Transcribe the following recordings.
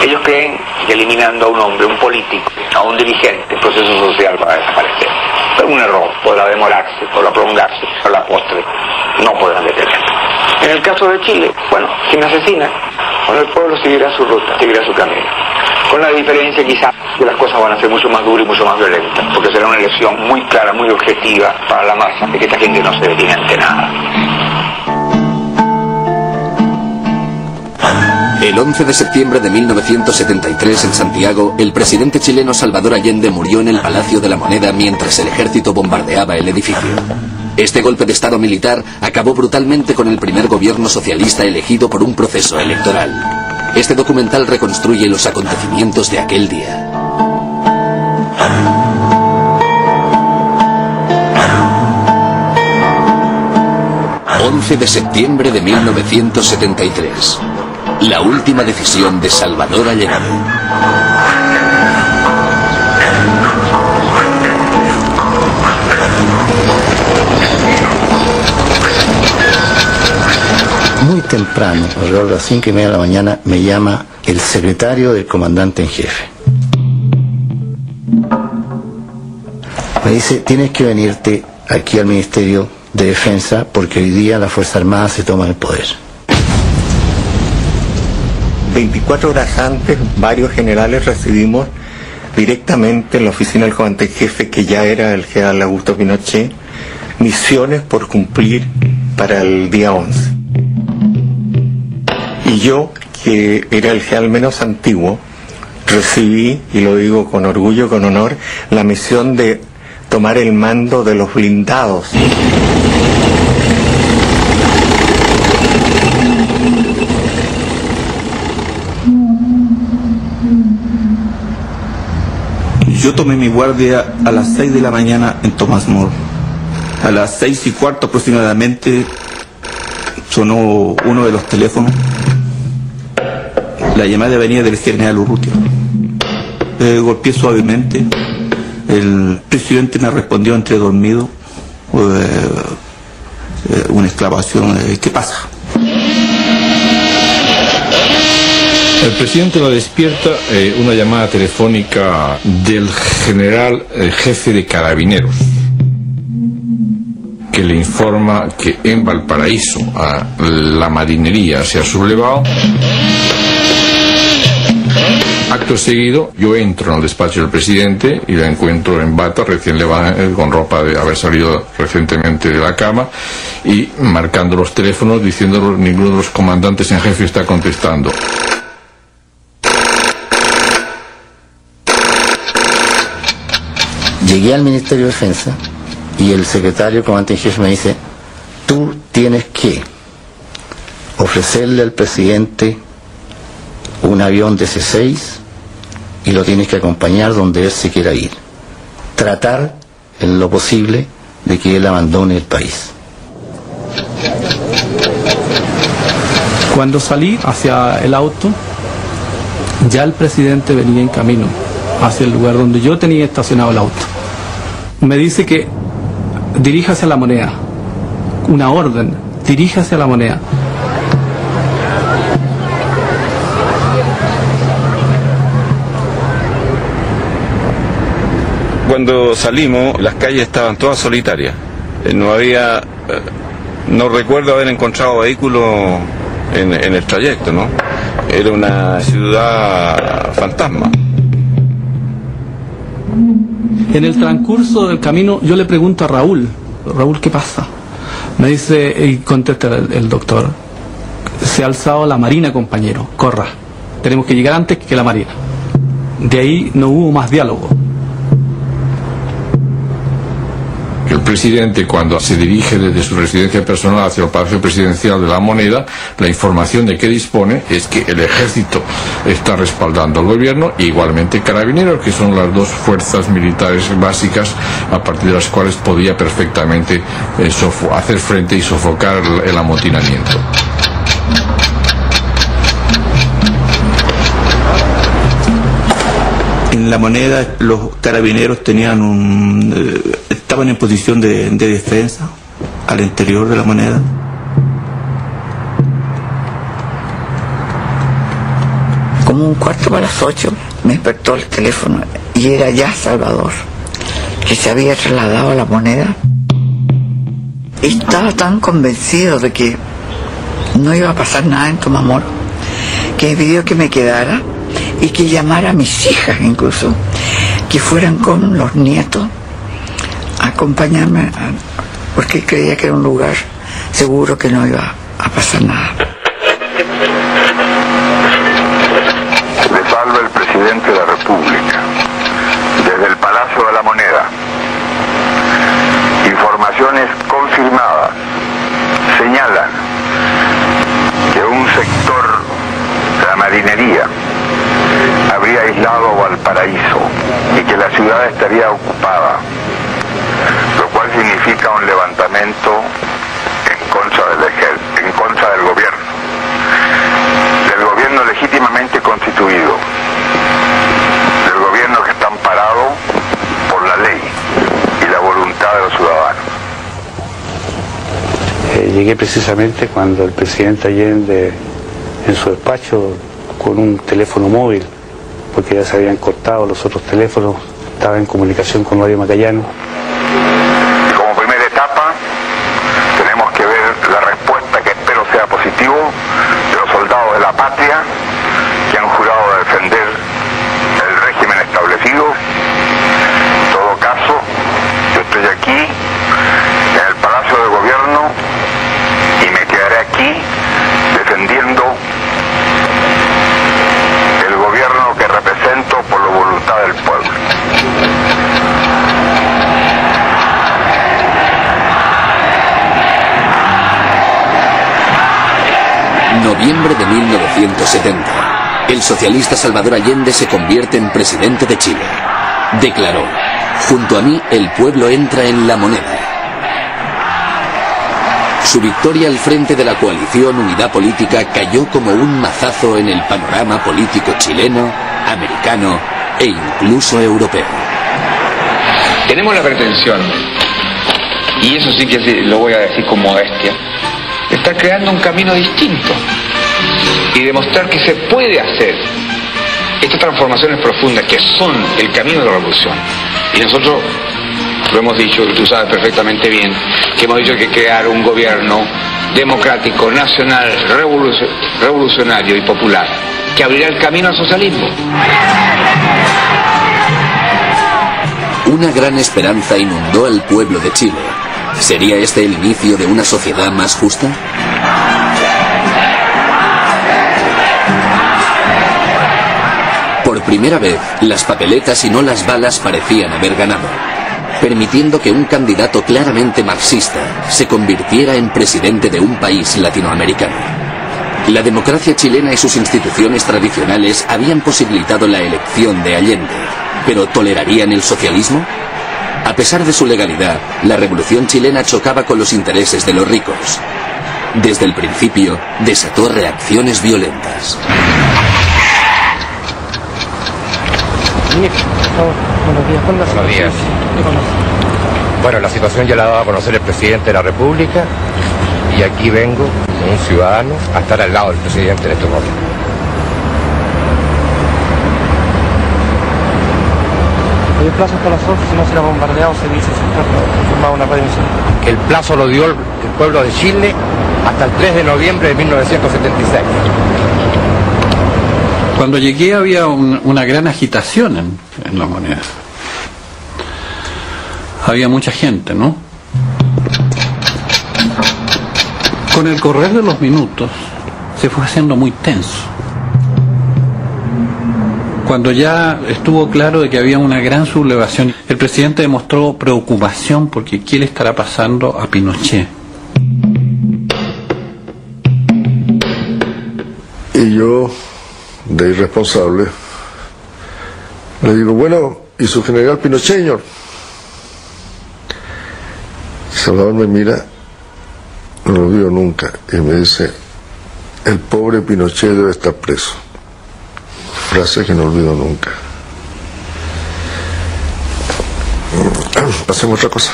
Ellos creen que eliminando a un hombre, un político, a un dirigente, el proceso social va a desaparecer. Pero un error, podrá demorarse, podrá prolongarse, a la postre no podrán detenerlo. En el caso de Chile, bueno, si me asesinan, bueno, el pueblo seguirá su ruta, seguirá su camino. Con la diferencia quizás que las cosas van a ser mucho más duras y mucho más violentas, porque será una elección muy clara, muy objetiva para la masa, de que esta gente no se detiene ante nada. El 11 de septiembre de 1973 en Santiago, el presidente chileno Salvador Allende murió en el Palacio de la Moneda mientras el ejército bombardeaba el edificio. Este golpe de estado militar acabó brutalmente con el primer gobierno socialista elegido por un proceso electoral. Este documental reconstruye los acontecimientos de aquel día. ...11 de septiembre de 1973... La última decisión de Salvador Allende. Muy temprano, alrededor de las 5:30 de la mañana, me llama el secretario del comandante en jefe. Me dice, tienes que venirte aquí al Ministerio de Defensa porque hoy día las Fuerzas Armadas se toman el poder. 24 horas antes, varios generales recibimos directamente en la oficina del comandante en jefe, que ya era el general Augusto Pinochet, misiones por cumplir para el día 11. Y yo, que era el general menos antiguo, recibí, y lo digo con orgullo, con honor, la misión de tomar el mando de los blindados. Yo tomé mi guardia a las 6 de la mañana en Tomás Moro. A las 6:15 aproximadamente sonó uno de los teléfonos. La llamada venía del general Urrutia. Golpeé suavemente. El presidente me respondió entre dormido. Una exclamación, ¿qué pasa? El presidente lo despierta una llamada telefónica del general jefe de Carabineros, que le informa que en Valparaíso la marinería se ha sublevado. Acto seguido, yo entro en el despacho del presidente y la encuentro en bata, recién con ropa de haber salido recientemente de la cama, y marcando los teléfonos, diciendo ninguno de los comandantes en jefe está contestando. Llegué al Ministerio de Defensa y el secretario comandante en jefe me dice, tú tienes que ofrecerle al presidente un avión de C-6 y lo tienes que acompañar donde él se quiera ir. Tratar en lo posible de que él abandone el país. Cuando salí hacia el auto, ya el presidente venía en camino hacia el lugar donde yo tenía estacionado el auto. Me dice que diríjase a la Moneda. Una orden, diríjase a la Moneda. Cuando salimos, las calles estaban todas solitarias. No había, no recuerdo haber encontrado vehículos en el trayecto, ¿no? Era una ciudad fantasma. En el transcurso del camino yo le pregunto a Raúl, ¿qué pasa? Me dice, y contesta el doctor, se ha alzado la Marina, compañero, corra, tenemos que llegar antes que la Marina. De ahí no hubo más diálogo. El presidente, cuando se dirige desde su residencia personal hacia el Palacio Presidencial de la Moneda, la información de que dispone es que el ejército está respaldando al gobierno, e igualmente Carabineros, que son las dos fuerzas militares básicas a partir de las cuales podía perfectamente hacer frente y sofocar el amotinamiento. En la Moneda los carabineros estaban en posición de defensa al interior de la Moneda. como un cuarto para las 8, me despertó el teléfono y era ya Salvador, que se había trasladado a La Moneda. Y estaba tan convencido de que no iba a pasar nada en Tomás Moro, que me pidió que me quedara y que llamara a mis hijas incluso, que fueran con los nietos a acompañarme, porque creía que era un lugar seguro, que no iba a pasar nada. Le salva el presidente de la República, desde el Palacio de la Moneda. Informaciones confirmadas señalan que un sector de la marinería habría aislado Valparaíso y que la ciudad estaría ocupada, lo cual significa un levantamiento en contra del gobierno legítimamente constituido, del gobierno que está amparado por la ley y la voluntad de los ciudadanos. Llegué precisamente cuando el presidente Allende, en su despacho, con un teléfono móvil, porque ya se habían cortado los otros teléfonos, estaba en comunicación con Mario Macayano. Como primera etapa, tenemos que ver la respuesta, que espero sea positivo, de los soldados de la patria que han jurado defender el régimen establecido. En todo caso, yo estoy aquí, en el Palacio de Gobierno, y me quedaré aquí defendiendo el gobierno que represento por la voluntad del pueblo. Noviembre de 1970. El socialista Salvador Allende se convierte en presidente de Chile. Declaró: junto a mí el pueblo entra en La Moneda. Su victoria al frente de la coalición Unidad Política cayó como un mazazo en el panorama político chileno, americano e incluso europeo. Tenemos la pretensión, y eso sí que lo voy a decir con modestia, de estar creando un camino distinto y demostrar que se puede hacer estas transformaciones profundas que son el camino de la revolución. Y nosotros lo hemos dicho, y tú sabes perfectamente bien, que hemos dicho que crear un gobierno democrático, nacional, revolucionario y popular, que abrirá el camino al socialismo. Una gran esperanza inundó al pueblo de Chile. ¿Sería este el inicio de una sociedad más justa? Por primera vez, las papeletas y no las balas parecían haber ganado, permitiendo que un candidato claramente marxista se convirtiera en presidente de un país latinoamericano. La democracia chilena y sus instituciones tradicionales habían posibilitado la elección de Allende, pero ¿tolerarían el socialismo? A pesar de su legalidad, la revolución chilena chocaba con los intereses de los ricos. Desde el principio, desató reacciones violentas. Buenos días, ¿cuándo? Buenos días. Bueno, la situación ya la daba a conocer el presidente de la República y aquí vengo, como un ciudadano, a estar al lado del presidente en este momento. ¿El plazo hasta las 11, si no será bombardeado, se dice, se firmaba una prevención? El plazo lo dio el pueblo de Chile hasta el 3 de noviembre de 1976. Cuando llegué había una gran agitación en La Moneda. Había mucha gente, ¿no? Con el correr de los minutos se fue haciendo muy tenso. Cuando ya estuvo claro de que había una gran sublevación, el presidente demostró preocupación porque ¿qué le estará pasando a Pinochet? Y yo, de irresponsable, le digo, bueno, ¿y su general Pinochet, señor? Salvador me mira, no lo vio nunca, y me dice, el pobre Pinochet debe estar preso. Frase que no olvido nunca. Pasemos a otra cosa.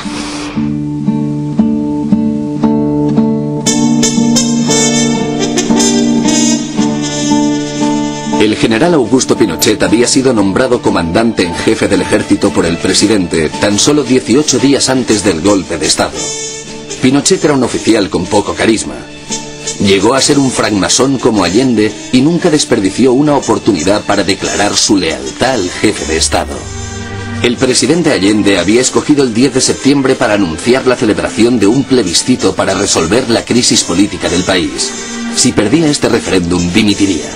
El general Augusto Pinochet había sido nombrado comandante en jefe del ejército por el presidente tan solo 18 días antes del golpe de Estado. Pinochet era un oficial con poco carisma. Llegó a ser un francmasón como Allende y nunca desperdició una oportunidad para declarar su lealtad al jefe de Estado. El presidente Allende había escogido el 10 de septiembre para anunciar la celebración de un plebiscito para resolver la crisis política del país. Si perdía este referéndum, dimitiría.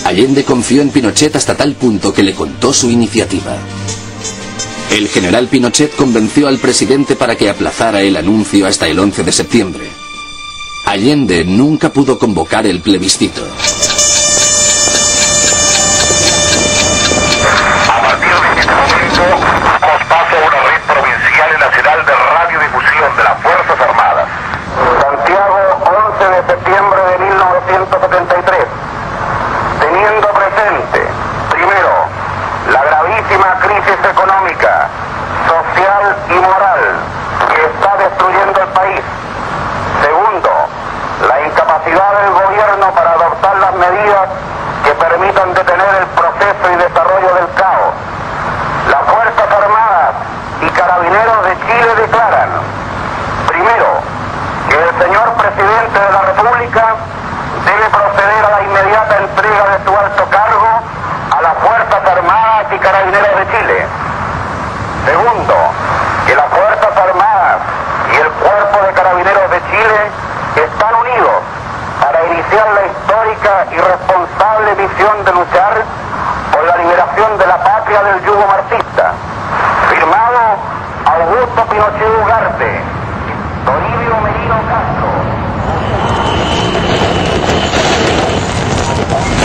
Allende confió en Pinochet hasta tal punto que le contó su iniciativa. El general Pinochet convenció al presidente para que aplazara el anuncio hasta el 11 de septiembre. Allende nunca pudo convocar el plebiscito. A partir de este momento, damos paso a una red provincial y nacional de radiodifusión de las Fuerzas Armadas. Santiago, 11 de septiembre de 1973. Teniendo presente, primero, la gravísima crisis económica, social y moral que está destruyendo el país. Segundo, la incapacidad del gobierno para adoptar las medidas que permitan detener el proceso y desarrollo del caos. Las Fuerzas Armadas y Carabineros de Chile declaran, primero, que el señor presidente de la República debe proceder a la inmediata entrega de su alto cargo a las Fuerzas Armadas y Carabineros de Chile. Segundo, que las Fuerzas Armadas y el Cuerpo de Carabineros de Chile están unidos para iniciar la histórica y responsable misión de luchar por la liberación de la patria del yugo marxista. Firmado Augusto Pinochet Ugarte, Toribio Merino Castro.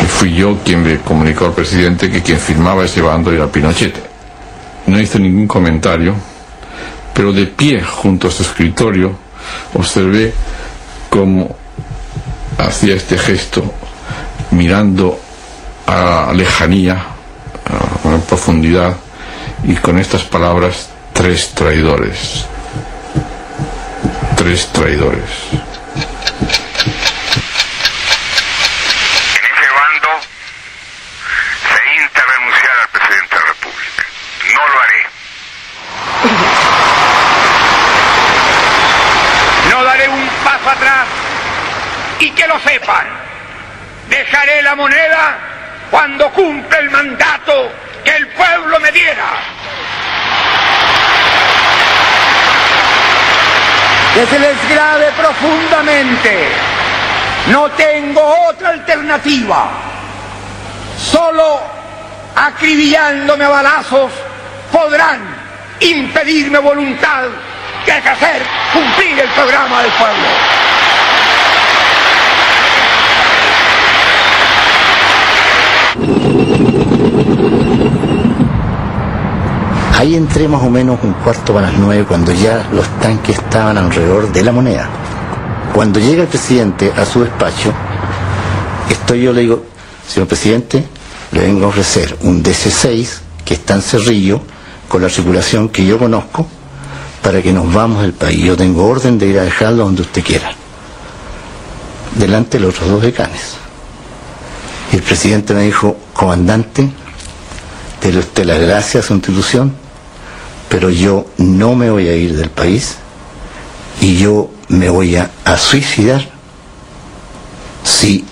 Y fui yo quien le comunicó al presidente que quien firmaba ese bando era Pinochet. No hizo ningún comentario, pero de pie junto a su escritorio observé cómo hacía este gesto mirando a la lejanía, a profundidad, y con estas palabras: 3 traidores. 3 traidores. En ese bando se insta a renunciar al presidente de la República. No lo haré. No daré un paso atrás, y que lo sepan, dejaré la moneda cuando cumpla el mandato que el pueblo me diera. Que se les grave profundamente, no tengo otra alternativa. Solo acribillándome a balazos podrán impedirme voluntad de hacer cumplir el programa del pueblo. Ahí entré más o menos 8:45 cuando ya los tanques estaban alrededor de la Moneda. Cuando llega el presidente a su despacho, yo le digo: señor presidente, le vengo a ofrecer un DC-6 que está en Cerrillo, con la tripulación que yo conozco, para que nos vamos del país. Yo tengo orden de ir a dejarlo donde usted quiera, delante de los otros 2 decanes. Y el presidente me dijo: comandante, dele usted las gracias a su institución, pero yo no me voy a ir del país y yo me voy a suicidar si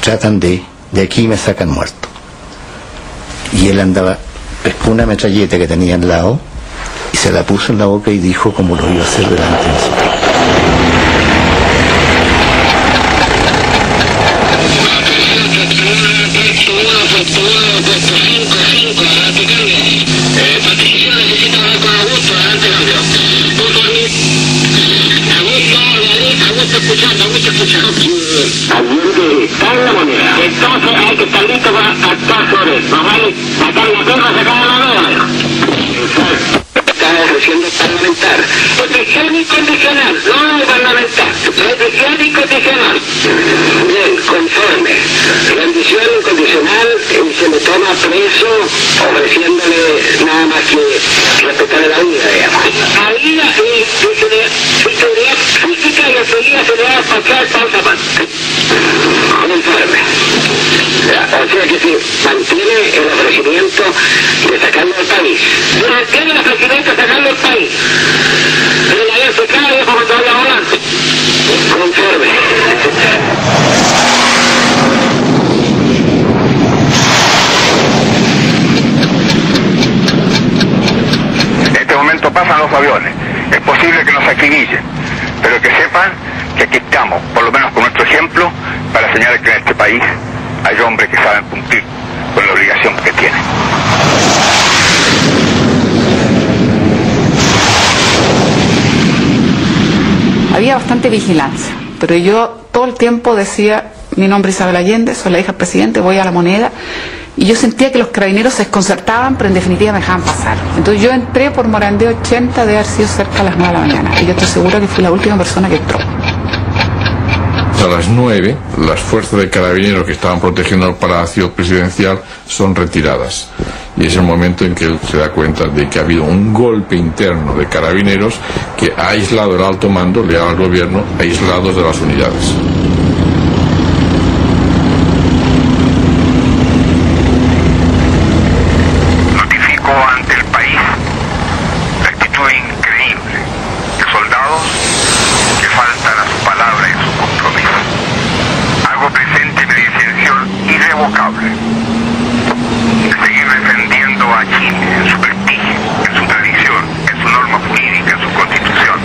tratan de aquí me sacan muerto. Y él andaba, pescó una metralleta que tenía al lado y se la puso en la boca y dijo cómo lo iba a hacer delante de nosotros. Allende está en la Moneda. Entonces hay que estar listo para actuar sobre él. No vale sacar la perra, sacar la moneda. Está ejerciendo el parlamentar. Protección incondicional, no el parlamentar. Protección incondicional. Bien, conforme. Rendición incondicional, se me toma preso ofreciéndole nada más que respetarle la vida, digamos. La vida es seguridad física y enseguida se le va a pasar para otra parte. Conforme. O sea que se mantiene el ofrecimiento de sacarlo del país. Se mantiene el ofrecimiento de sacarlo del país. Pero la vez claro, eso cuando habla volante. Conforme. En este momento pasan los aviones. Es posible que nos acribillen, pero que sepan que aquí estamos, por lo menos con nuestro ejemplo, para señalar que en este país hay hombres que saben cumplir con la obligación que tienen. Había bastante vigilancia, pero yo todo el tiempo decía, mi nombre es Isabel Allende, soy la hija del presidente, voy a La Moneda, y yo sentía que los carabineros se desconcertaban, pero en definitiva me dejaban pasar. Entonces yo entré por Morandé 80 de haber sido cerca a las 9 de la mañana, y yo estoy segura que fui la última persona que entró. A las 9, las fuerzas de carabineros que estaban protegiendo el palacio presidencial son retiradas. Y es el momento en que él se da cuenta de que ha habido un golpe interno de carabineros que ha aislado el alto mando, leal al gobierno, aislados de las unidades. Notifico ante el país la actitud increíble de soldados que faltan a su palabra y a su compromiso. Hago presente mi decisión irrevocable de seguir defendiendo a Chile en su prestigio, en su tradición, en su norma jurídica, en su constitución.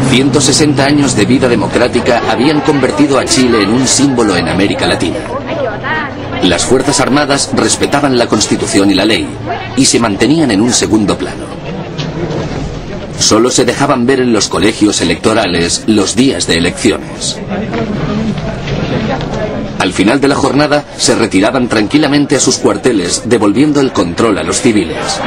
160 años de vida democrática habían convertido a Chile en un símbolo en América Latina. Las Fuerzas Armadas respetaban la Constitución y la ley, y se mantenían en un segundo plano. Solo se dejaban ver en los colegios electorales los días de elecciones. Al final de la jornada se retiraban tranquilamente a sus cuarteles, devolviendo el control a los civiles.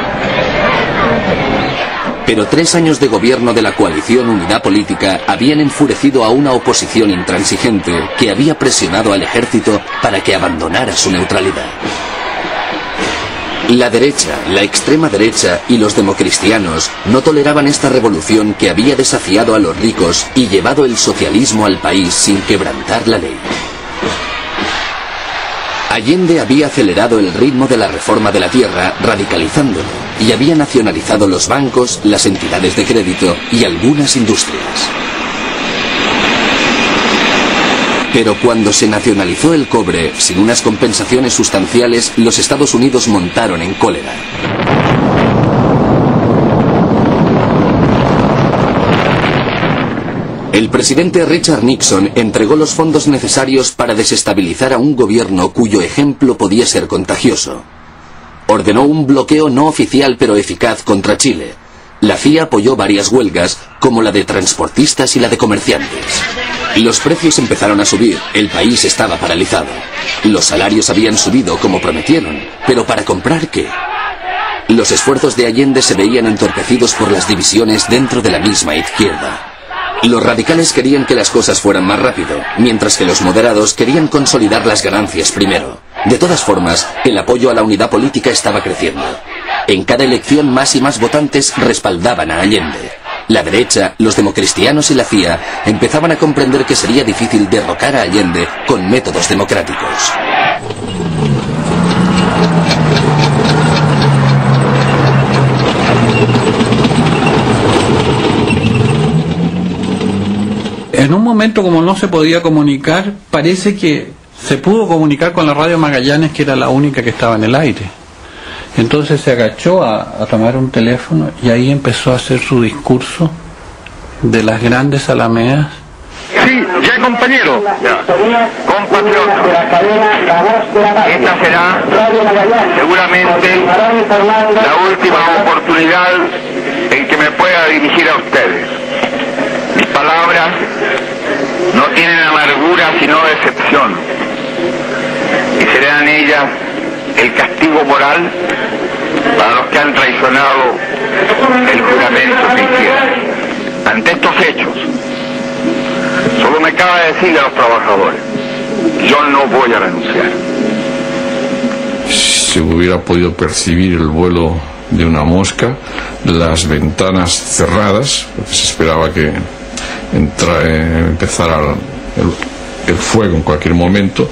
Pero 3 años de gobierno de la coalición Unidad Política habían enfurecido a una oposición intransigente que había presionado al ejército para que abandonara su neutralidad. La derecha, la extrema derecha y los democristianos no toleraban esta revolución que había desafiado a los ricos y llevado el socialismo al país sin quebrantar la ley. Allende había acelerado el ritmo de la reforma de la tierra, radicalizándolo, y había nacionalizado los bancos, las entidades de crédito y algunas industrias. Pero cuando se nacionalizó el cobre, sin unas compensaciones sustanciales, los Estados Unidos montaron en cólera. El presidente Richard Nixon entregó los fondos necesarios para desestabilizar a un gobierno cuyo ejemplo podía ser contagioso. Ordenó un bloqueo no oficial pero eficaz contra Chile. La CIA apoyó varias huelgas, como la de transportistas y la de comerciantes. Los precios empezaron a subir, el país estaba paralizado. Los salarios habían subido como prometieron, pero ¿para comprar qué? Los esfuerzos de Allende se veían entorpecidos por las divisiones dentro de la misma izquierda. Los radicales querían que las cosas fueran más rápido, mientras que los moderados querían consolidar las ganancias primero. De todas formas, el apoyo a la unidad política estaba creciendo. En cada elección más y más votantes respaldaban a Allende. La derecha, los democristianos y la CIA empezaban a comprender que sería difícil derrocar a Allende con métodos democráticos. En un momento, como no se podía comunicar, parece que se pudo comunicar con la radio Magallanes, que era la única que estaba en el aire. Entonces se agachó a tomar un teléfono y ahí empezó a hacer su discurso de las grandes alamedas. Sí, ya compañero, compatriotas, esta será seguramente la última oportunidad en que me pueda dirigir a ustedes. Mis palabras no tienen amargura sino decepción, y serán ellas el castigo moral para los que han traicionado el juramento que hicieron. Ante estos hechos, solo me cabe decirle a los trabajadores, yo no voy a renunciar. Si hubiera podido percibir el vuelo de una mosca, las ventanas cerradas, porque se esperaba que empezara el fuego en cualquier momento,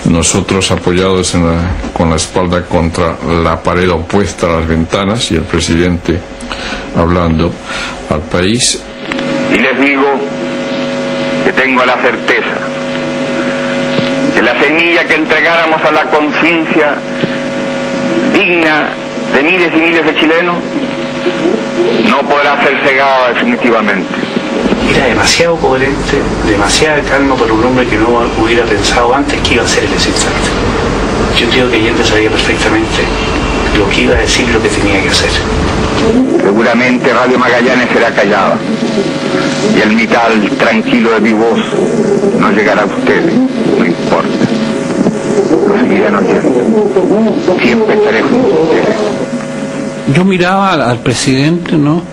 nosotros apoyados con la espalda contra la pared opuesta a las ventanas y el presidente hablando al país. Y les digo que tengo la certeza que la semilla que entregáramos a la conciencia digna de miles y miles de chilenos no podrá ser cegada definitivamente. Era demasiado coherente, demasiada calma para un hombre que no hubiera pensado antes que iba a ser en ese instante. Yo creo que Allende sabía perfectamente lo que iba a decir y lo que tenía que hacer. Seguramente Radio Magallanes será callada y el metal tranquilo de mi voz no llegará a ustedes, no importa. Lo seguirán oyendo. Siempre estaré junto a ustedes. Yo miraba al presidente, ¿no?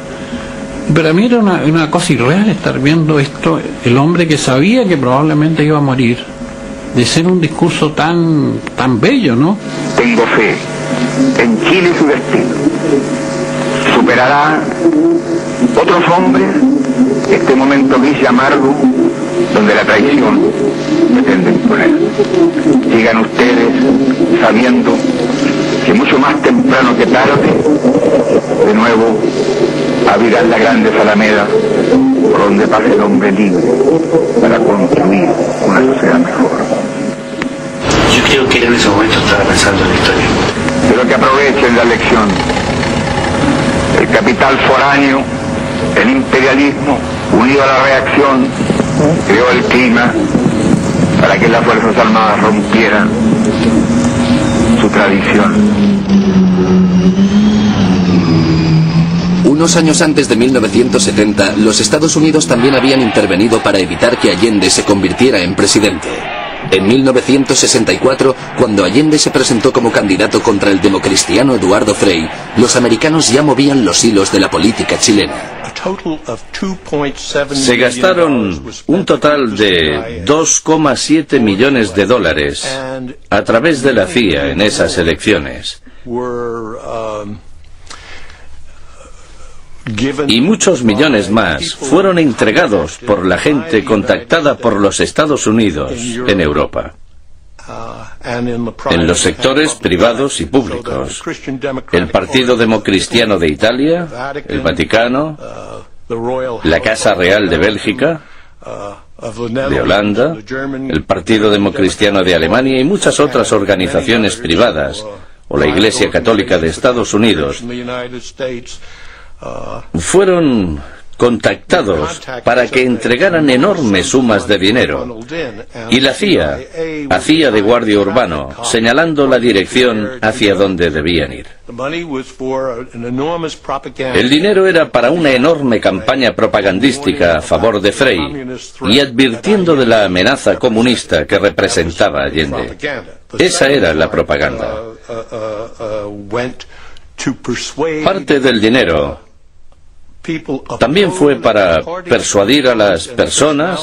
Pero a mí era una cosa irreal estar viendo esto, el hombre que sabía que probablemente iba a morir, de ser un discurso tan bello, ¿no? Tengo fe en Chile y su destino. Superará otros hombres este momento gris y amargo donde la traición pretende imponer. Sigan ustedes sabiendo que mucho más temprano que tarde, de nuevo, abrirán las grandes alamedas por donde pase el hombre libre para construir una sociedad mejor. Yo creo que él en ese momento estaba pensando en la historia. Pero que aprovechen la lección. El capital foráneo, el imperialismo, unido a la reacción, creó el clima para que las Fuerzas Armadas rompieran su tradición. Unos años antes de 1970, los Estados Unidos también habían intervenido para evitar que Allende se convirtiera en presidente. En 1964, cuando Allende se presentó como candidato contra el democristiano Eduardo Frei, los americanos ya movían los hilos de la política chilena. Se gastaron un total de $2,7 millones a través de la CIA en esas elecciones. Y muchos millones más fueron entregados por la gente contactada por los Estados Unidos en Europa, en los sectores privados y públicos, el Partido Democristiano de Italia, el Vaticano, la Casa Real de Bélgica, de Holanda, el Partido Democristiano de Alemania y muchas otras organizaciones privadas, o la Iglesia Católica de Estados Unidos, fueron contactados para que entregaran enormes sumas de dinero, y la CIA hacía de guardia urbano, señalando la dirección hacia donde debían ir. El dinero era para una enorme campaña propagandística a favor de Frei y advirtiendo de la amenaza comunista que representaba Allende. Esa era la propaganda. Parte del dinero también fue para persuadir a las personas,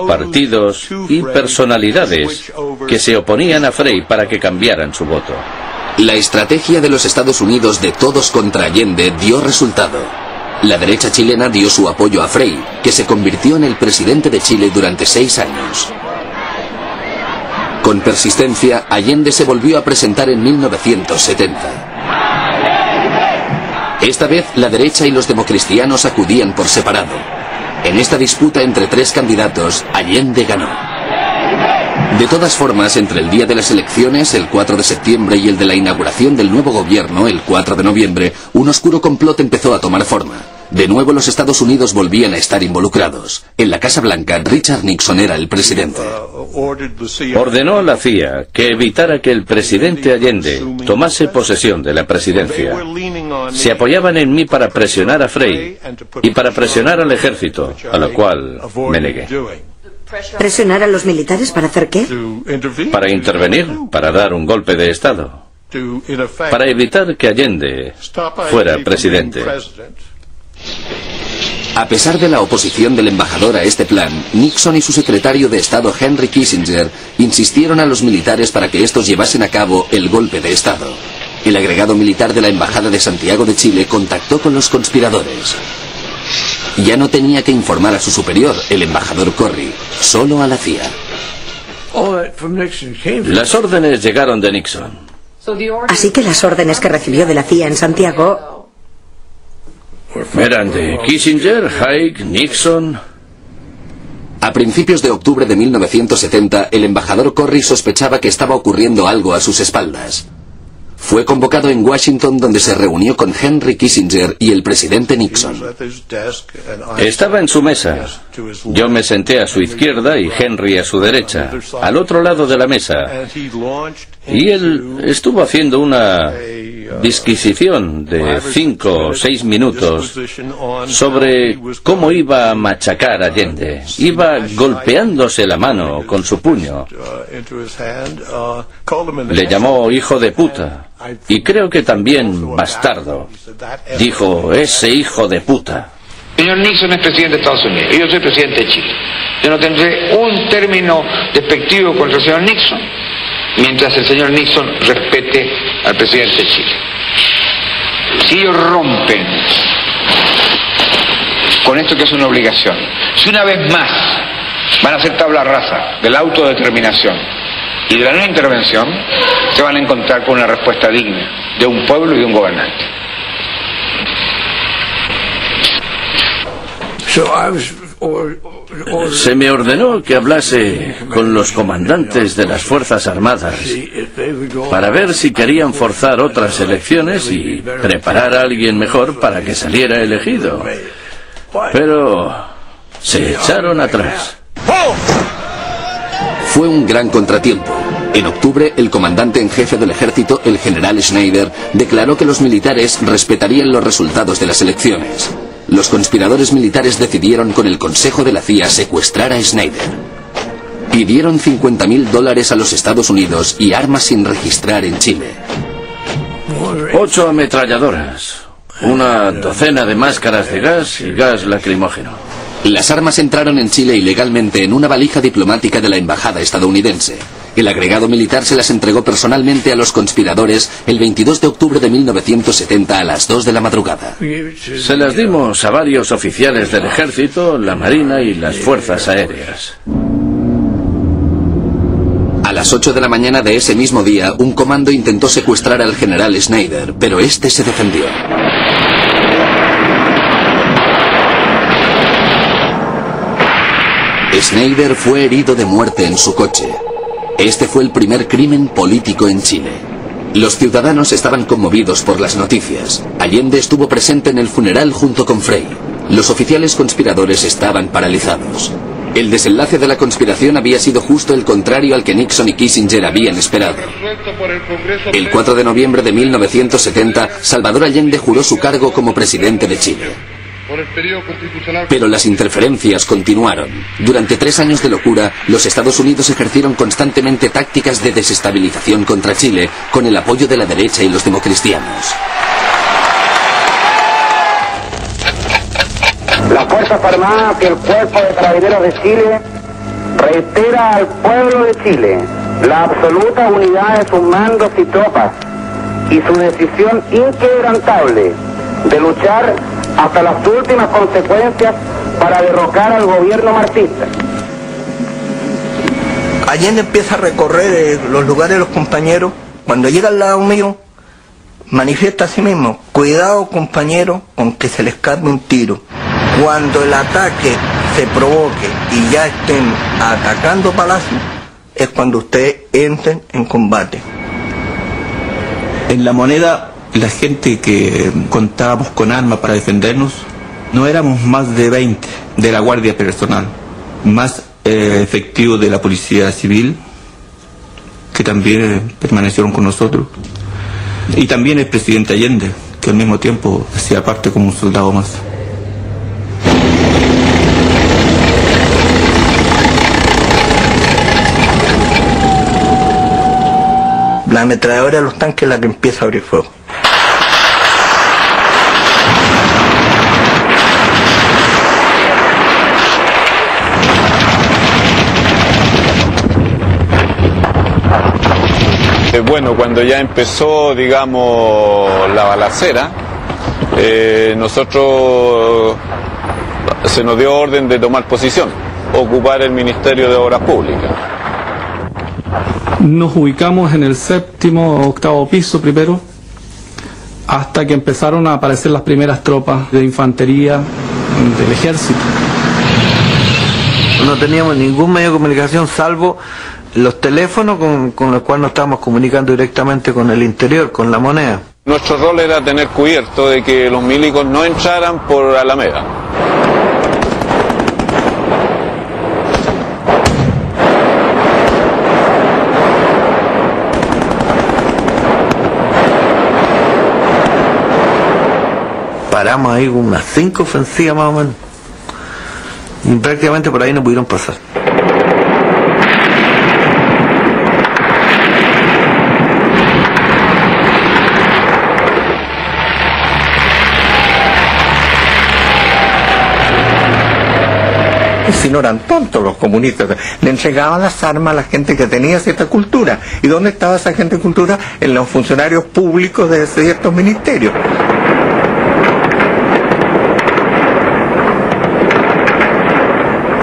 partidos y personalidades que se oponían a Frei para que cambiaran su voto. La estrategia de los Estados Unidos de todos contra Allende dio resultado. La derecha chilena dio su apoyo a Frei, que se convirtió en el presidente de Chile durante 6 años. Con persistencia, Allende se volvió a presentar en 1970. Esta vez la derecha y los democristianos acudían por separado. En esta disputa entre 3 candidatos, Allende ganó. De todas formas, entre el día de las elecciones, el 4 de septiembre, y el de la inauguración del nuevo gobierno, el 4 de noviembre, un oscuro complot empezó a tomar forma. De nuevo los Estados Unidos volvían a estar involucrados. En la Casa Blanca, Richard Nixon era el presidente. Ordenó a la CIA que evitara que el presidente Allende tomase posesión de la presidencia. Se apoyaban en mí para presionar a Frei y para presionar al ejército, a lo cual me negué. ¿Presionar a los militares para hacer qué? Para intervenir, para dar un golpe de Estado, para evitar que Allende fuera presidente. A pesar de la oposición del embajador a este plan, Nixon y su secretario de Estado Henry Kissinger insistieron a los militares para que estos llevasen a cabo el golpe de Estado. El agregado militar de la Embajada de Santiago de Chile contactó con los conspiradores. Ya no tenía que informar a su superior, el embajador Corry, solo a la CIA. Las órdenes llegaron de Nixon. Así que las órdenes que recibió de la CIA en Santiago Eran de Kissinger, Haig, Nixon. A principios de octubre de 1970, el embajador Corry sospechaba que estaba ocurriendo algo a sus espaldas. Fue convocado en Washington, donde se reunió con Henry Kissinger y el presidente Nixon. Estaba en su mesa. Yo me senté a su izquierda y Henry a su derecha, al otro lado de la mesa. Y él estuvo haciendo una disquisición de 5 o 6 minutos sobre cómo iba a machacar a Allende. Iba golpeándose la mano con su puño. Le llamó hijo de puta. Y creo que también bastardo. Dijo, ese hijo de puta. El señor Nixon es presidente de Estados Unidos y yo soy presidente de Chile. Yo no tendré un término despectivo contra el señor Nixon mientras el señor Nixon respete al presidente de Chile. Si ellos rompen con esto, que es una obligación, si una vez más van a hacer tabla rasa de la autodeterminación y de la no intervención, se van a encontrar con una respuesta digna de un pueblo y de un gobernante. Se me ordenó que hablase con los comandantes de las Fuerzas Armadas para ver si querían forzar otras elecciones y preparar a alguien mejor para que saliera elegido. Pero se echaron atrás. Fue un gran contratiempo. En octubre, el comandante en jefe del ejército, el general Schneider, declaró que los militares respetarían los resultados de las elecciones. Los conspiradores militares decidieron con el consejo de la CIA secuestrar a Schneider. Pidieron $50.000 a los Estados Unidos y armas sin registrar en Chile. 8 ametralladoras, una docena de máscaras de gas y gas lacrimógeno. Las armas entraron en Chile ilegalmente en una valija diplomática de la embajada estadounidense. El agregado militar se las entregó personalmente a los conspiradores el 22 de octubre de 1970 a las 2 de la madrugada. Se las dimos a varios oficiales del ejército, la marina y las fuerzas aéreas. A las 8 de la mañana de ese mismo día, un comando intentó secuestrar al general Schneider, pero este se defendió. Schneider fue herido de muerte en su coche. Este fue el primer crimen político en Chile. Los ciudadanos estaban conmovidos por las noticias. Allende estuvo presente en el funeral junto con Frey. Los oficiales conspiradores estaban paralizados. El desenlace de la conspiración había sido justo el contrario al que Nixon y Kissinger habían esperado. El 4 de noviembre de 1970, Salvador Allende juró su cargo como presidente de Chile. Pero las interferencias continuaron. Durante 3 años de locura, los Estados Unidos ejercieron constantemente tácticas de desestabilización contra Chile, con el apoyo de la derecha y los democristianos. Las Fuerzas Armadas y el Cuerpo de Carabineros de Chile reitera al pueblo de Chile la absoluta unidad de sus mandos y tropas y su decisión inquebrantable de luchar hasta las últimas consecuencias para derrocar al gobierno marxista. Allende empieza a recorrer los lugares de los compañeros. Cuando llega al lado mío, manifiesta a sí mismo: cuidado, compañero, con que se le escape un tiro. Cuando el ataque se provoque y ya estén atacando Palacio, es cuando ustedes entren en combate. En La Moneda, la gente que contábamos con armas para defendernos, no éramos más de 20 de la Guardia Personal, más efectivos de la Policía Civil, que también permanecieron con nosotros, y también el presidente Allende, que al mismo tiempo hacía parte como un soldado más. La ametralladora de los tanques es la que empieza a abrir fuego. Bueno, cuando ya empezó, digamos, la balacera, nosotros se nos dio orden de tomar posición, ocupar el Ministerio de Obras Públicas. Nos ubicamos en el 7º o 8º piso primero, hasta que empezaron a aparecer las primeras tropas de infantería del ejército. No teníamos ningún medio de comunicación salvo los teléfonos con los cuales nos estábamos comunicando directamente con el interior, con La Moneda. Nuestro rol era tener cubierto de que los milicos no entraran por Alameda. Paramos ahí con unas 5 ofensivas más o menos. Y prácticamente por ahí no pudieron pasar. Si no eran tontos los comunistas, le entregaban las armas a la gente que tenía cierta cultura. ¿Y dónde estaba esa gente de cultura? En los funcionarios públicos de ciertos ministerios.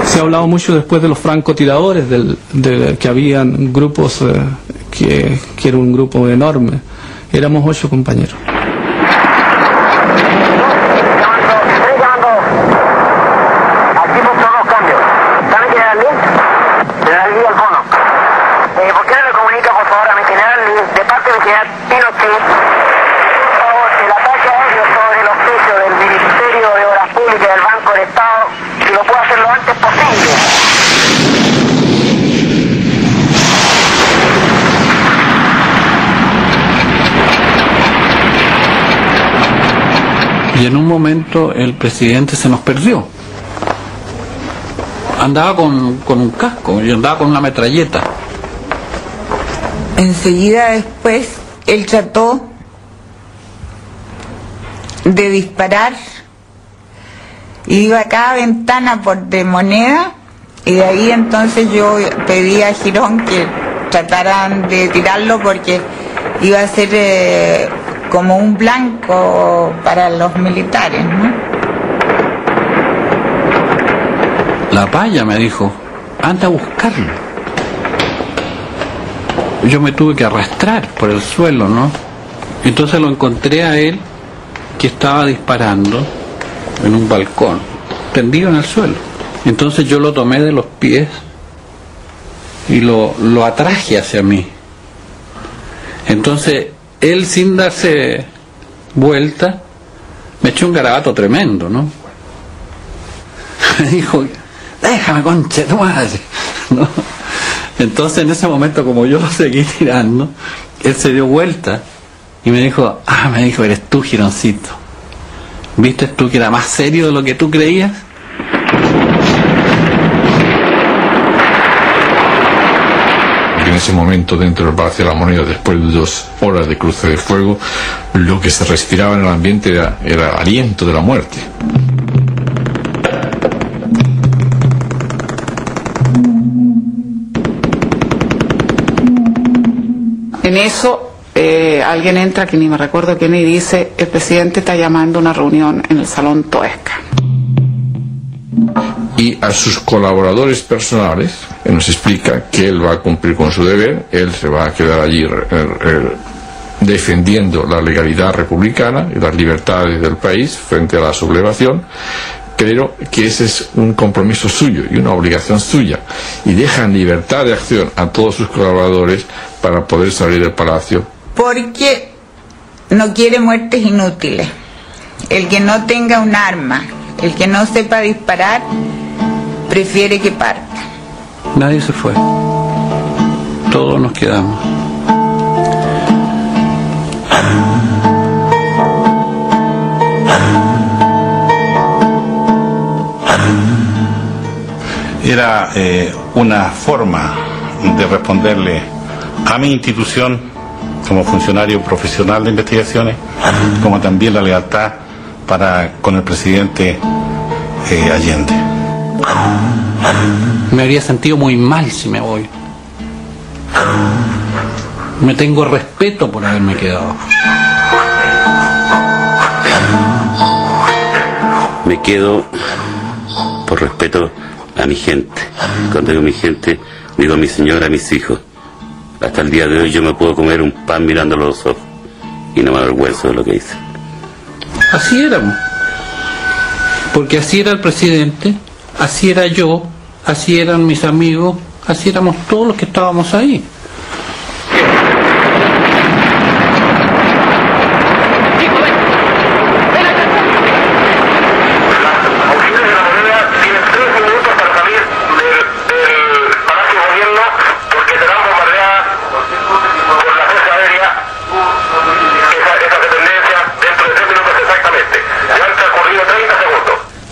Se ha hablado mucho después de los francotiradores, que habían grupos, que era un grupo enorme. Éramos 8 compañeros. Y en un momento el presidente se nos perdió. Andaba con un casco y andaba con una metralleta. Enseguida después él trató de disparar, iba a cada ventana de Moneda, y de ahí entonces yo pedí a Girón que trataran de tirarlo porque iba a ser como un blanco para los militares, ¿no? La Paya me dijo, anda a buscarlo. Yo me tuve que arrastrar por el suelo, ¿no? Entonces lo encontré a él, que estaba disparando en un balcón, tendido en el suelo. Entonces yo lo tomé de los pies y lo atraje hacia mí. Entonces él, sin darse vuelta, me echó un garabato tremendo, ¿no? Me dijo, déjame, concha tu madre, ¿no? Entonces en ese momento, como yo lo seguí tirando, él se dio vuelta y me dijo, eres tú, Gironcito. ¿Viste tú que era más serio de lo que tú creías? En ese momento, dentro del Palacio de la Moneda, después de 2 horas de cruce de fuego, lo que se respiraba en el ambiente era aliento de la muerte. En eso alguien entra, que ni me recuerdo quién, y dice, el presidente está llamando a una reunión en el Salón Toesca. Y a sus colaboradores personales nos explica que él va a cumplir con su deber, él se va a quedar allí defendiendo la legalidad republicana y las libertades del país frente a la sublevación, pero que ese es un compromiso suyo y una obligación suya, y dejan libertad de acción a todos sus colaboradores para poder salir del palacio. Porque no quiere muertes inútiles. El que no tenga un arma, el que no sepa disparar, prefiere que parta. Nadie se fue. Todos nos quedamos. Era una forma de responderle a mi institución como funcionario profesional de investigaciones, como también la lealtad con el presidente Allende. Me habría sentido muy mal si me voy. Me tengo respeto por haberme quedado. Me quedo por respeto a mi gente. Cuando digo mi gente, digo a mi señora, a mis hijos. Hasta el día de hoy yo me puedo comer un pan mirándolo a los ojos y no me avergüenzo de lo que hice. Así éramos. Porque así era el presidente, así era yo, así eran mis amigos, así éramos todos los que estábamos ahí.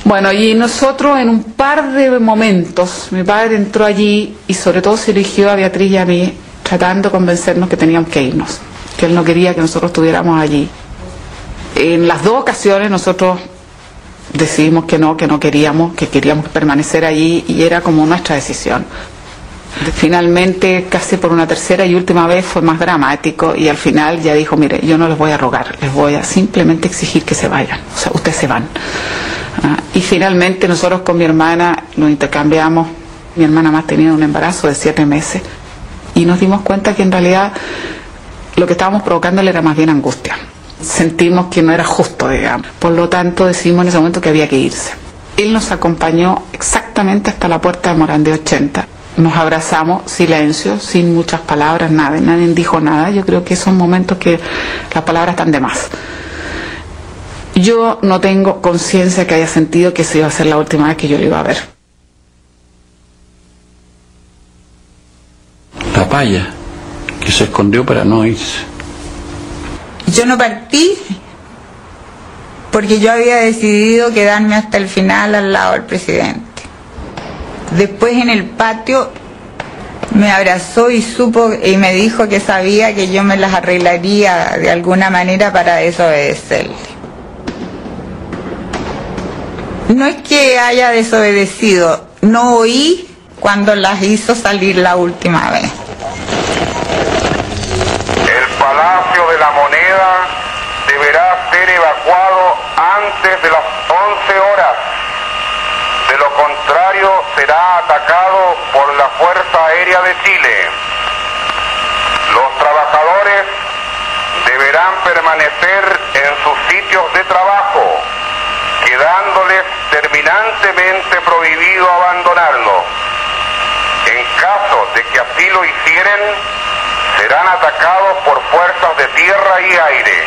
Bueno, y nosotros en un par de momentos, mi padre entró allí y sobre todo se dirigió a Beatriz y a mí tratando de convencernos que teníamos que irnos, que él no quería que nosotros estuviéramos allí. En las dos ocasiones nosotros decidimos que no queríamos, que queríamos permanecer allí y era como nuestra decisión. Finalmente, casi por una tercera y última vez fue más dramático y al final ya dijo, mire, yo no les voy a rogar, les voy a simplemente exigir que se vayan, o sea, ustedes se van. Y finalmente nosotros con mi hermana nos intercambiamos. Mi hermana más tenía un embarazo de 7 meses y nos dimos cuenta que en realidad lo que estábamos provocándole era más bien angustia. Sentimos que no era justo, digamos. Por lo tanto decidimos en ese momento que había que irse. Él nos acompañó exactamente hasta la puerta de Morandé 80. Nos abrazamos, silencio, sin muchas palabras, nadie dijo nada. Yo creo que son momentos que las palabras están de más. Yo no tengo conciencia que haya sentido que esa iba a ser la última vez que yo lo iba a ver. La paya, que se escondió para no irse. Yo no partí porque yo había decidido quedarme hasta el final al lado del presidente. Después en el patio me abrazó y supo y me dijo que sabía que yo me las arreglaría de alguna manera para desobedecerle. No es que haya desobedecido, no oí cuando las hizo salir la última vez. El Palacio de la Moneda deberá ser evacuado antes de las 11 horas. De lo contrario, será atacado por la Fuerza Aérea de Chile. Los trabajadores deberán permanecer en sus sitios de trabajo, quedándoles terminantemente prohibido abandonarlo. En caso de que así lo hicieren, serán atacados por fuerzas de tierra y aire.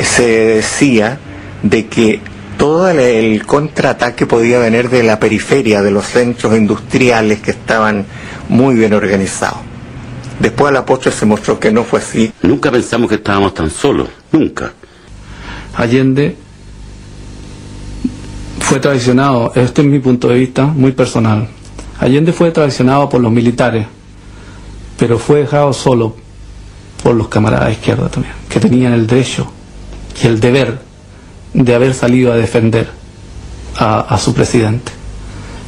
Se decía de que todo el contraataque podía venir de la periferia, de los centros industriales que estaban muy bien organizados. Después a la postre se mostró que no fue así. Nunca pensamos que estábamos tan solos, nunca. Allende fue traicionado, este es mi punto de vista muy personal. Allende fue traicionado por los militares, pero fue dejado solo por los camaradas de izquierda también, que tenían el derecho y el deber de haber salido a defender a su presidente.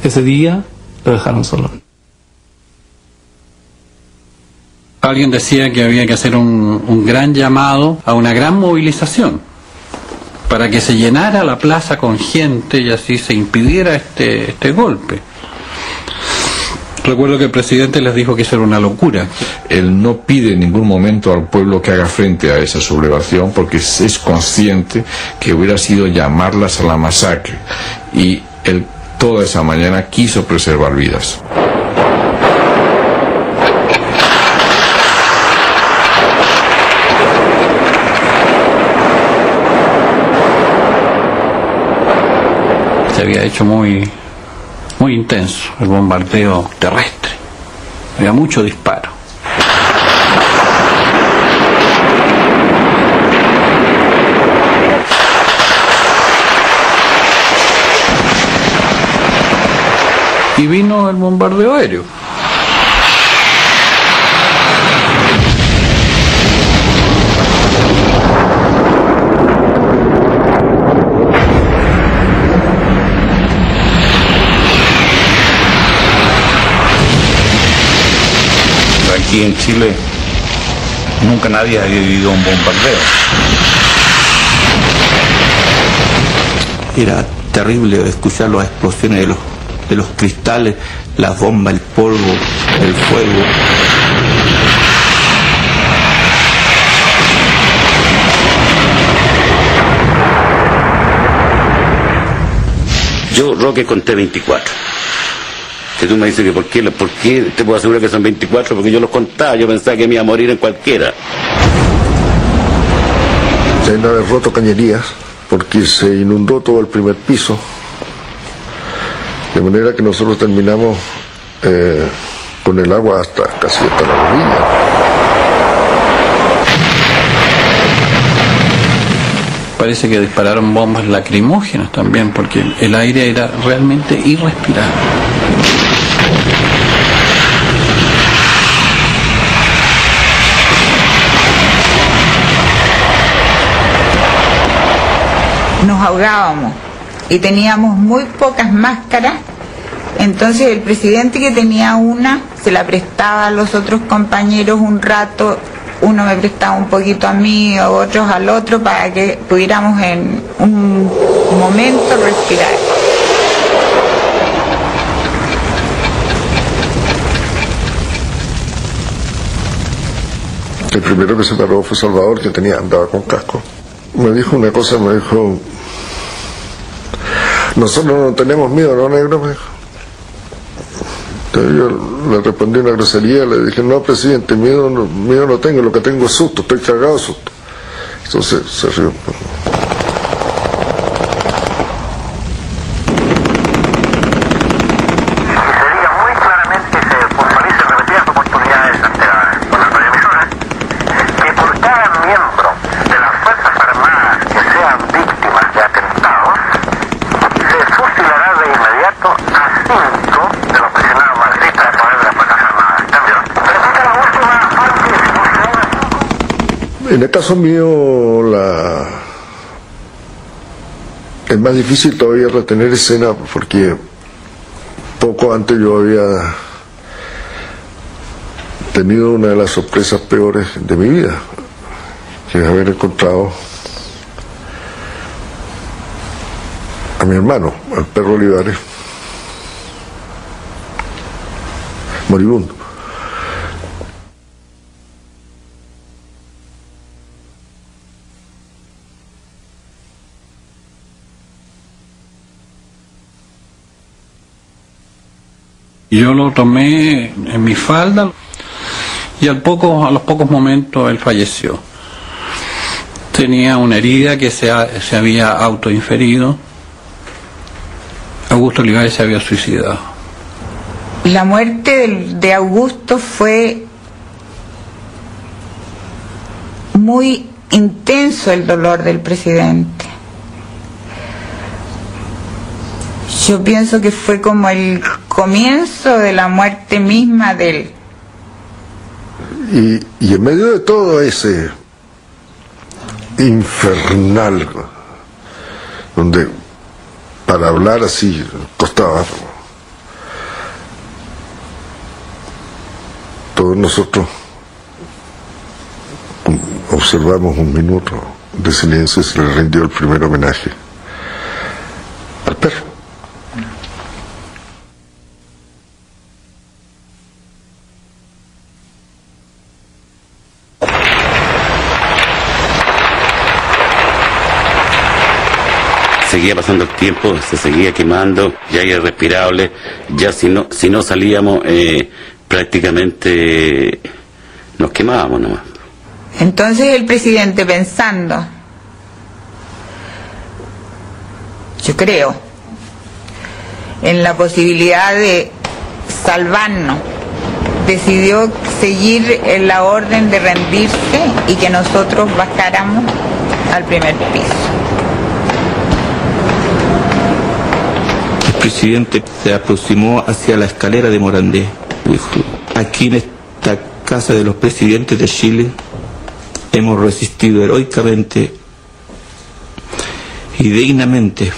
Ese día lo dejaron solo. Alguien decía que había que hacer un gran llamado a una gran movilización para que se llenara la plaza con gente y así se impidiera este golpe. Recuerdo que el presidente les dijo que eso era una locura. Él no pide en ningún momento al pueblo que haga frente a esa sublevación porque es consciente que hubiera sido llamarlas a la masacre y él toda esa mañana quiso preservar vidas. Se había hecho muy intenso el bombardeo terrestre, había mucho disparo. Y vino el bombardeo aéreo. aquí en Chile nunca nadie había vivido un bombardeo. Era terrible escuchar las explosiones de los cristales, las bombas, el polvo, el fuego. Yo, Roque, conté 24. Que tú me dices que ¿por qué te puedo asegurar que son 24? Porque yo los contaba, yo pensaba que me iba a morir en cualquiera. Se han haber roto cañerías porque se inundó todo el primer piso, de manera que nosotros terminamos con el agua casi hasta la rodilla. Parece que dispararon bombas lacrimógenas también, porque el aire era realmente irrespirable. Nos ahogábamos y teníamos muy pocas máscaras, entonces el presidente, que tenía una, se la prestaba a los otros compañeros un rato, uno me prestaba un poquito a mí, otros al otro, para que pudiéramos en un momento respirar. El primero que se paró fue Salvador, que andaba con casco. Me dijo una cosa, me dijo: nosotros no tenemos miedo, ¿no, negro? Me dijo. Entonces yo le respondí una grosería, le dije: no, presidente, miedo no tengo, lo que tengo es susto, estoy cagado de susto. Entonces se rió. En el caso mío, es más difícil todavía retener escena, porque poco antes yo había tenido una de las sorpresas peores de mi vida, que es haber encontrado a mi hermano, al perro Olivares, moribundo. Yo lo tomé en mi falda y a los pocos momentos él falleció. Tenía una herida que se había autoinferido. Augusto Olivares se había suicidado. La muerte de Augusto fue muy intenso, el dolor del presidente. Yo pienso que fue como el comienzo de la muerte misma de él. Y en medio de todo ese infernal, donde para hablar así costaba, todos nosotros observamos un minuto de silencio y se le rindió el primer homenaje al perro. Seguía pasando el tiempo, se seguía quemando, ya era irrespirable, ya si no salíamos prácticamente nos quemábamos nomás. Entonces el presidente, pensando, yo creo, en la posibilidad de salvarnos, decidió seguir en la orden de rendirse y que nosotros bajáramos al primer piso. El presidente se aproximó hacia la escalera de Morandé. Dijo: aquí en esta casa de los presidentes de Chile hemos resistido heroicamente y dignamente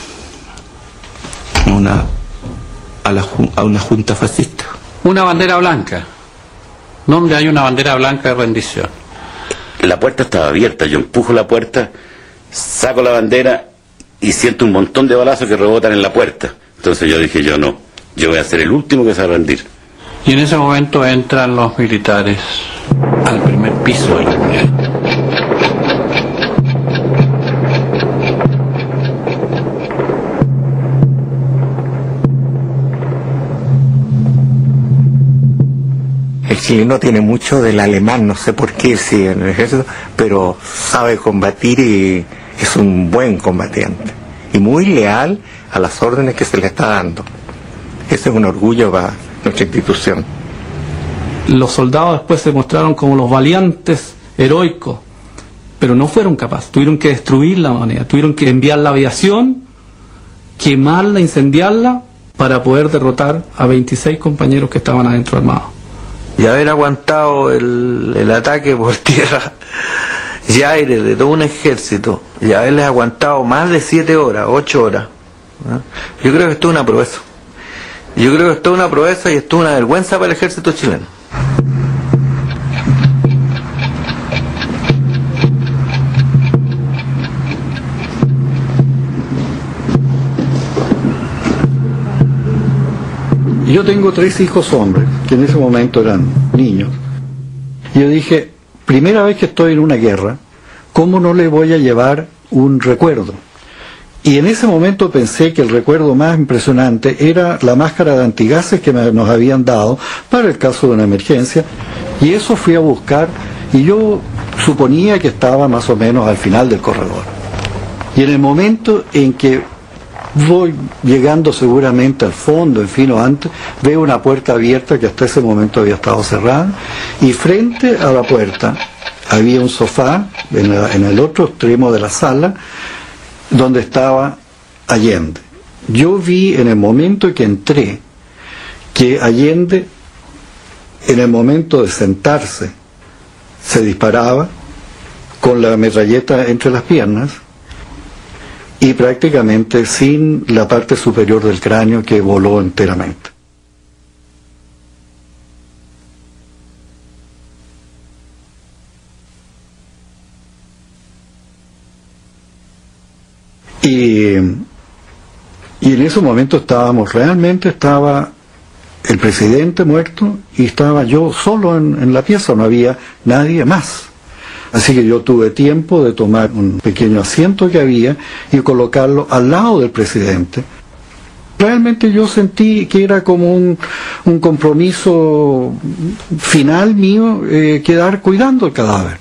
a una junta fascista. Una bandera blanca donde hay una bandera blanca de rendición. La puerta estaba abierta, yo empujo la puerta, saco la bandera y siento un montón de balazos que rebotan en la puerta. Entonces yo dije, yo voy a ser el último que se va a rendir. Y en ese momento entran los militares al primer piso de la unidad. El chileno tiene mucho del alemán, no sé por qué sigue en el ejército, pero sabe combatir y es un buen combatiente. Y muy leal a las órdenes que se le está dando. Ese es un orgullo para nuestra institución. Los soldados después se mostraron como los valientes, heroicos, pero no fueron capaces. Tuvieron que destruir la moneda, tuvieron que enviar la aviación, quemarla, incendiarla, para poder derrotar a 26 compañeros que estaban adentro armados. Y haber aguantado el ataque por tierra y aire de todo un ejército, y haberles aguantado más de 7 horas, 8 horas, ¿no? Yo creo que esto es una proeza. Yo creo que esto es una proeza y esto es una vergüenza para el ejército chileno. Yo tengo 3 hijos hombres, que en ese momento eran niños. Y yo dije, primera vez que estoy en una guerra, ¿cómo no le voy a llevar un recuerdo? Y en ese momento pensé que el recuerdo más impresionante era la máscara de antigases que nos habían dado para el caso de una emergencia. Y eso fui a buscar y yo suponía que estaba más o menos al final del corredor. Y en el momento en que voy llegando seguramente al fondo, en fin, o antes, veo una puerta abierta que hasta ese momento había estado cerrada, y frente a la puerta había un sofá en el otro extremo de la sala donde estaba Allende. Yo vi en el momento en que entré que Allende, en el momento de sentarse, se disparaba con la metralleta entre las piernas y prácticamente sin la parte superior del cráneo, que voló enteramente. Y en ese momento estaba el presidente muerto y estaba yo solo en la pieza, no había nadie más. Así que yo tuve tiempo de tomar un pequeño asiento que había y colocarlo al lado del presidente. Realmente yo sentí que era como un compromiso final mío, quedar cuidando el cadáver.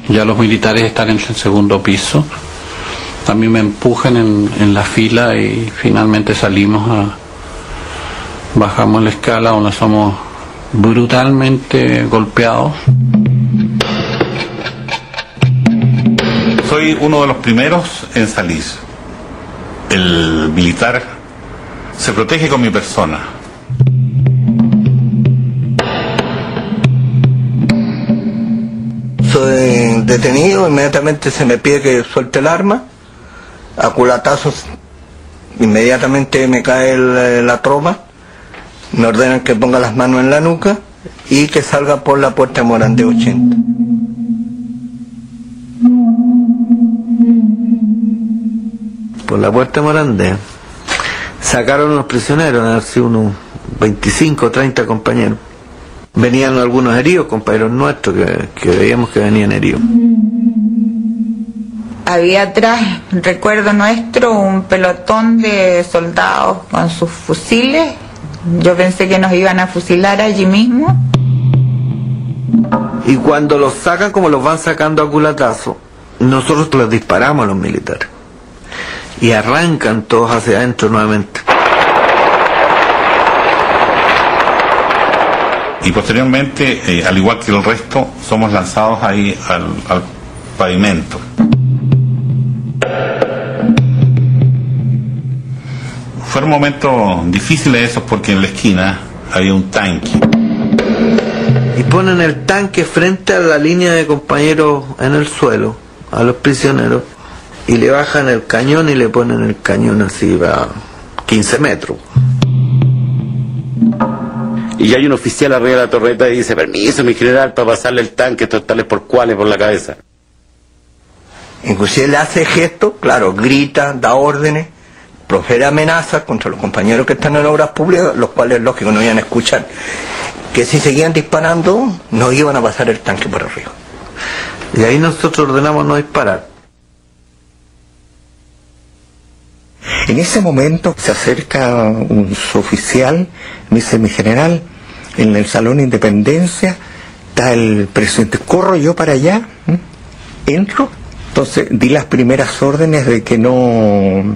Ya los militares están en el segundo piso. A mí me empujan en la fila y finalmente bajamos la escala donde somos brutalmente golpeados. Soy uno de los primeros en salir. El militar se protege con mi persona. Soy detenido, inmediatamente se me pide que suelte el arma, a culatazos inmediatamente me cae la troma, me ordenan que ponga las manos en la nuca y que salga por la puerta de Morandé 80. Por la puerta de Morandé sacaron los prisioneros, han sido unos 25 o 30 compañeros. Venían algunos heridos, compañeros nuestros, que veíamos que venían heridos. Había atrás, recuerdo nuestro, un pelotón de soldados con sus fusiles. Yo pensé que nos iban a fusilar allí mismo. Y cuando los sacan, como los van sacando a culatazo, nosotros les disparamos a los militares. Y arrancan todos hacia adentro nuevamente. Y posteriormente, al igual que el resto, somos lanzados ahí al pavimento. Fueron momentos difíciles esos porque en la esquina había un tanque. Y ponen el tanque frente a la línea de compañeros en el suelo, a los prisioneros, y le bajan el cañón y le ponen el cañón así a 15 metros. Y hay un oficial arriba de la torreta y dice: permiso, mi general, para pasarle el tanque, estos tales por cuales por la cabeza. Inclusive le hace gestos, claro, grita, da órdenes, profere amenazas contra los compañeros que están en obras públicas, los cuales, lógico, no iban a escuchar. Que si seguían disparando, no iban a pasar el tanque por arriba. Y ahí nosotros ordenamos no disparar. En ese momento se acerca un suboficial, me dice: mi general, en el Salón Independencia está el presidente. Corro yo para allá, entro, entonces di las primeras órdenes de que no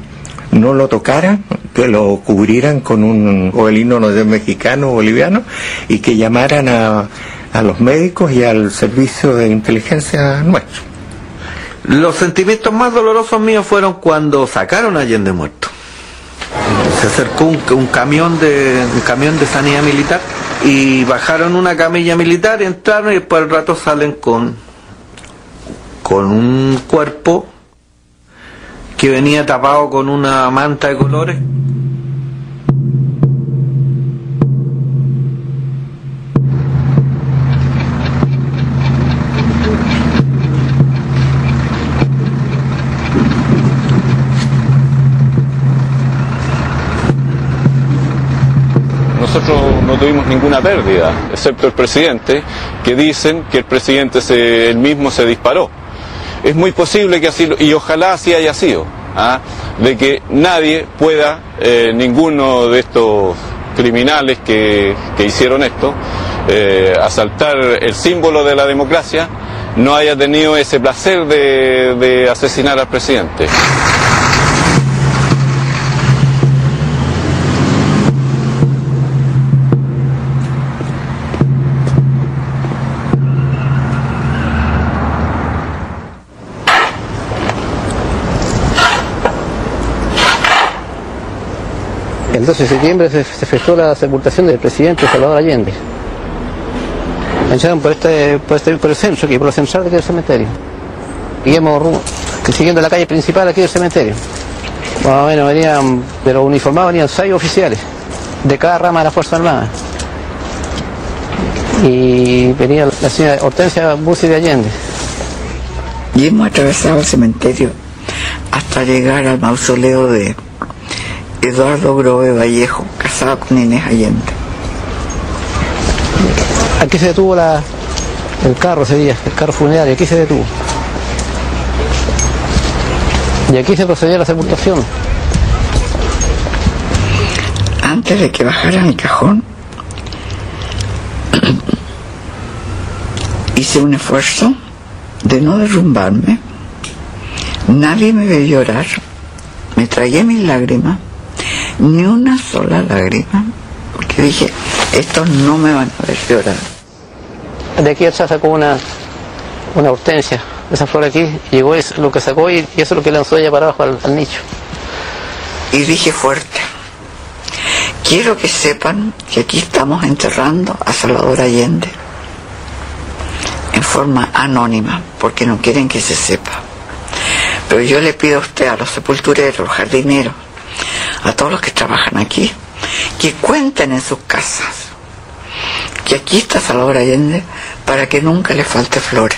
lo tocaran, que lo cubrieran con un gobelino, no sé, mexicano o boliviano, y que llamaran a los médicos y al servicio de inteligencia nuestro. Los sentimientos más dolorosos míos fueron cuando sacaron a Allende muerto. Se acercó un camión de sanidad militar y bajaron una camilla militar, entraron y después al rato salen con un cuerpo que venía tapado con una manta de colores. Nosotros no tuvimos ninguna pérdida, excepto el presidente, que dicen que el presidente él mismo se disparó. Es muy posible que así, y ojalá así haya sido, de que nadie pueda, ninguno de estos criminales que hicieron esto, asaltar el símbolo de la democracia, no haya tenido ese placer de asesinar al presidente. El 12 de septiembre se efectuó la sepultación del presidente Salvador Allende. Entraron por el centro, aquí, por la central de aquí del cementerio. Íbamos siguiendo la calle principal aquí del cementerio. Más o menos venían, de los uniformados venían 6 oficiales de cada rama de la Fuerza Armada. Y venía la señora Hortensia Bussi de Allende. Y hemos atravesado el cementerio hasta llegar al mausoleo de Eduardo Grove Vallejo, casado con Inés Allende. Aquí se detuvo el carro ese día, el carro funerario, aquí se detuvo. Y aquí se procedió a la sepultación. Antes de que bajaran el cajón, hice un esfuerzo de no derrumbarme. Nadie me vio llorar. Me tragué mis lágrimas, ni una sola lágrima, porque dije, estos no me van a ver llorar. De aquí Elsa sacó una hortensia, esa flor aquí, llegó eso, lo que sacó y eso es lo que lanzó ella para abajo al nicho. Y dije fuerte, quiero que sepan que aquí estamos enterrando a Salvador Allende en forma anónima, porque no quieren que se sepa. Pero yo le pido a usted, a los sepultureros, los jardineros, a todos los que trabajan aquí, que cuenten en sus casas que aquí está Salvador Allende para que nunca le falte flores.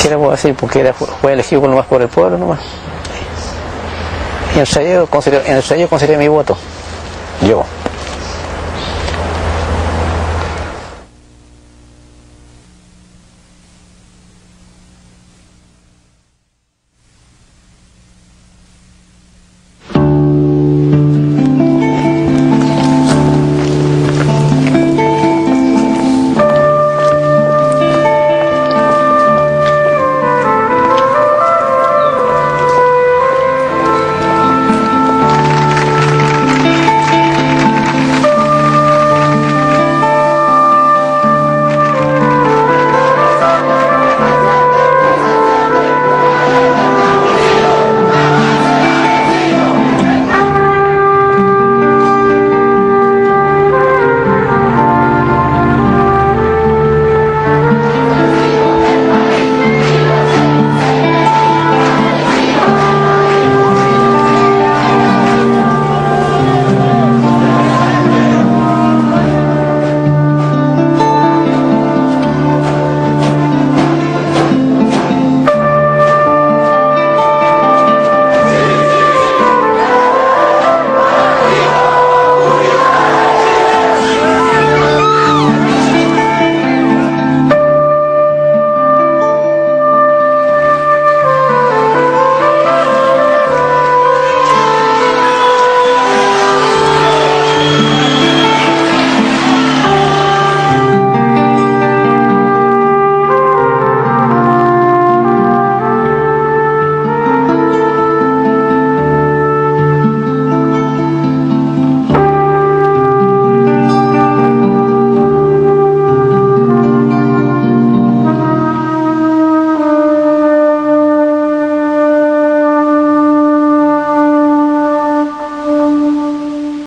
¿Qué le puedo decir? Porque fue elegido nomás por el pueblo nomás. Y en el sello consideré mi voto. Yo.